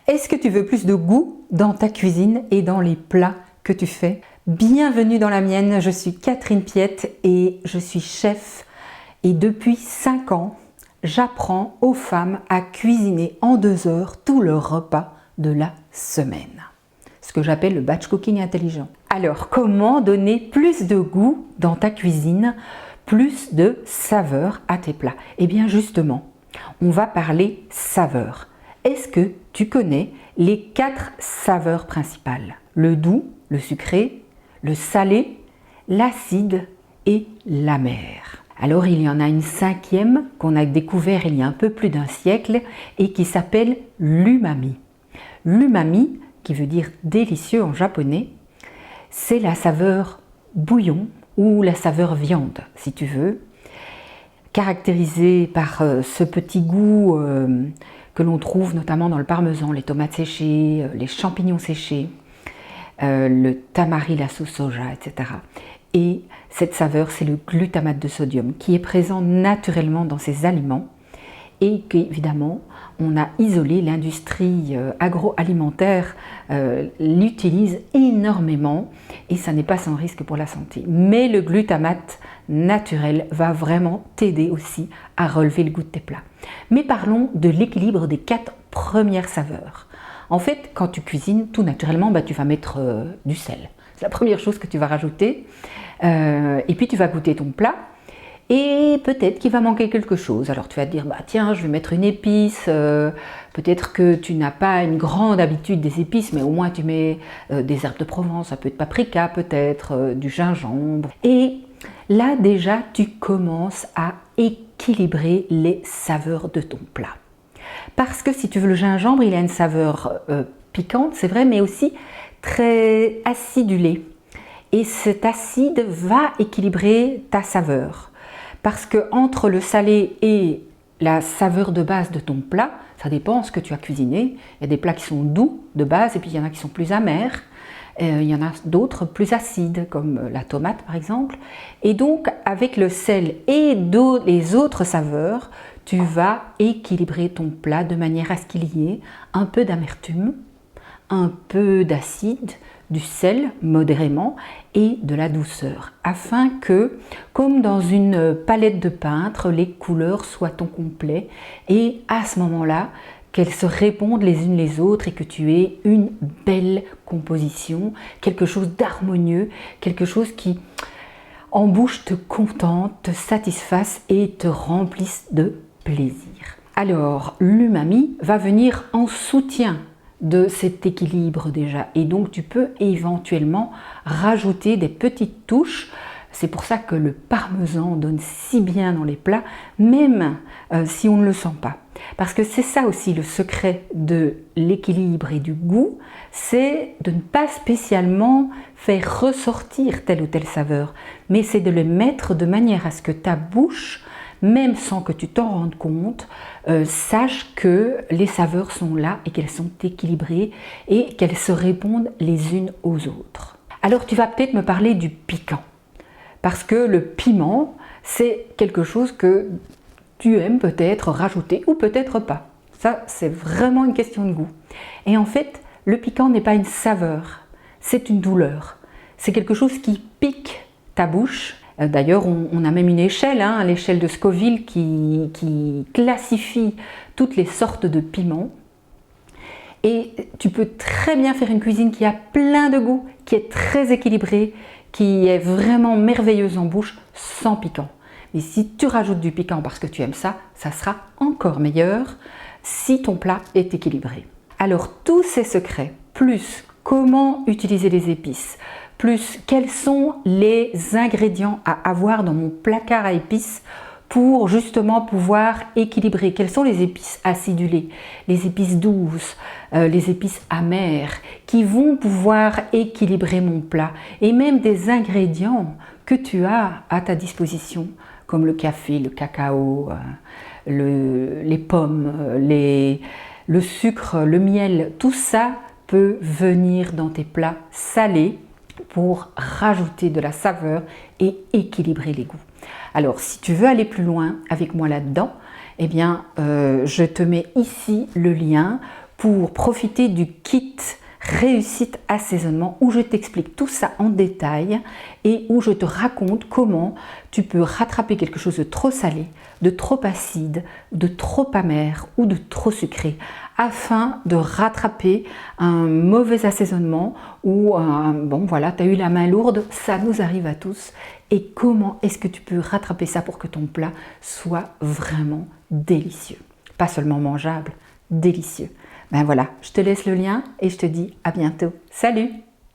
Est-ce que tu veux plus de goût dans ta cuisine et dans les plats que tu fais? Bienvenue dans la mienne, je suis Catherine Piette et je suis chef. Et depuis 5 ans, j'apprends aux femmes à cuisiner en 2 heures tout leur repas de la semaine. Ce que j'appelle le batch cooking intelligent. Alors, comment donner plus de goût dans ta cuisine, plus de saveur à tes plats? Eh bien justement, on va parler saveur. Est-ce que tu connais les 4 saveurs principales? Le doux, le sucré, le salé, l'acide et l'amer. Alors il y en a une 5e qu'on a découvert il y a un peu plus d'un siècle et qui s'appelle l'umami. L'umami, qui veut dire délicieux en japonais, c'est la saveur bouillon ou la saveur viande, si tu veux, caractérisée par ce petit goût que l'on trouve notamment dans le parmesan, les tomates séchées, les champignons séchés, le tamari, la sauce soja, etc. Et cette saveur, c'est le glutamate de sodium qui est présent naturellement dans ces aliments et qu'évidemment, on a isolé, l'industrie agroalimentaire l'utilise énormément et ça n'est pas sans risque pour la santé. Mais le glutamate naturel va vraiment t'aider aussi à relever le goût de tes plats. Mais parlons de l'équilibre des 4 premières saveurs. En fait, quand tu cuisines, tout naturellement, tu vas mettre du sel. C'est la première chose que tu vas rajouter. Et puis tu vas goûter ton plat. Et peut-être qu'il va manquer quelque chose. Alors tu vas te dire, tiens, je vais mettre une épice. Peut-être que tu n'as pas une grande habitude des épices, mais au moins tu mets des herbes de Provence, un peu de paprika peut-être, du gingembre. Et là déjà, tu commences à équilibrer les saveurs de ton plat. Parce que si tu veux, le gingembre, il a une saveur piquante, c'est vrai, mais aussi très acidulée. Et cet acide va équilibrer ta saveur. Parce que entre le salé et la saveur de base de ton plat, ça dépend de ce que tu as cuisiné. Il y a des plats qui sont doux de base et puis il y en a qui sont plus amers. Il y en a d'autres plus acides, comme la tomate par exemple. Et donc, avec le sel et les autres saveurs, tu vas équilibrer ton plat de manière à ce qu'il y ait un peu d'amertume, un peu d'acide, du sel modérément et de la douceur, afin que, comme dans une palette de peintre, les couleurs soient au complet et à ce moment-là, qu'elles se répondent les unes les autres et que tu aies une belle composition, quelque chose d'harmonieux, quelque chose qui en bouche te contente, te satisfasse et te remplisse de plaisir. Alors, l'umami va venir en soutien de cet équilibre déjà et donc tu peux éventuellement rajouter des petites touches. C'est pour ça que le parmesan donne si bien dans les plats, même si on ne le sent pas. Parce que c'est ça aussi le secret de l'équilibre et du goût, c'est de ne pas spécialement faire ressortir telle ou telle saveur, mais c'est de les mettre de manière à ce que ta bouche, même sans que tu t'en rendes compte, sache que les saveurs sont là et qu'elles sont équilibrées et qu'elles se répondent les unes aux autres. Alors tu vas peut-être me parler du piquant, parce que le piment, c'est quelque chose que tu aimes peut-être rajouter ou peut-être pas. Ça, c'est vraiment une question de goût. Et en fait, le piquant n'est pas une saveur, c'est une douleur. C'est quelque chose qui pique ta bouche. D'ailleurs, on a même une échelle, l'échelle de Scoville qui classifie toutes les sortes de piments. Et tu peux très bien faire une cuisine qui a plein de goût, qui est très équilibrée, qui est vraiment merveilleuse en bouche, sans piquant. Mais si tu rajoutes du piquant parce que tu aimes ça, ça sera encore meilleur si ton plat est équilibré. Alors, tous ces secrets, plus comment utiliser les épices, plus quels sont les ingrédients à avoir dans mon placard à épices pour justement pouvoir équilibrer. Quelles sont les épices acidulées, les épices douces, les épices amères qui vont pouvoir équilibrer mon plat, et même des ingrédients que tu as à ta disposition comme le café, le cacao, les pommes, le sucre, le miel, tout ça peut venir dans tes plats salés pour rajouter de la saveur et équilibrer les goûts. Alors, si tu veux aller plus loin avec moi là-dedans, eh bien, je te mets ici le lien pour profiter du kit réussite assaisonnement où je t'explique tout ça en détail et où je te raconte comment tu peux rattraper quelque chose de trop salé, de trop acide, de trop amer ou de trop sucré afin de rattraper un mauvais assaisonnement ou bon voilà, tu as eu la main lourde, ça nous arrive à tous. Et comment est-ce que tu peux rattraper ça pour que ton plat soit vraiment délicieux, pas seulement mangeable, délicieux. Ben voilà, je te laisse le lien et je te dis à bientôt. Salut!